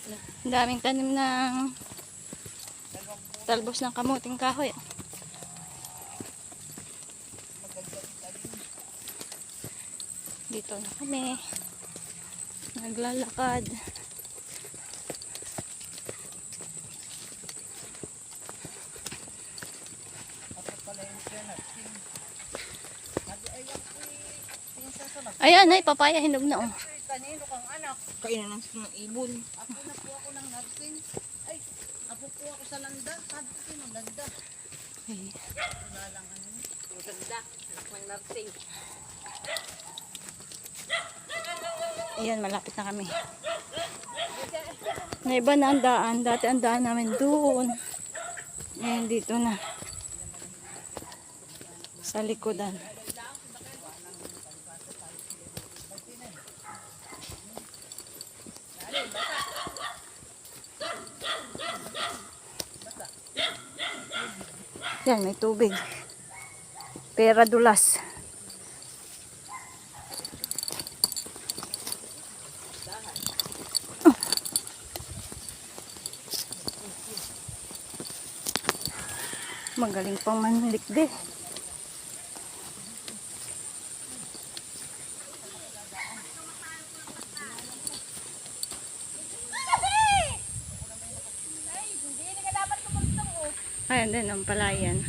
Ang daming tanim ng talbos ng kamuting kahoy. Dito na kami. Naglalakad. Ayan ay, papaya hinog na oh. Kanino kang anak? Kainan ng ibon. Ako na po ako ng narsing. Ay, ako po ako sa landa. Sabi ko ng landa. Ay. Wala lang ano. Yung landa. Anak ng narsing. Ayan, malapit na kami. May iba na ang daan. Dati ang daan namin doon. Ayan, dito na. Sa likodan. Yan, may tubig. Pera dulas. Magaling pang manlikde. Ayan din ang palayan.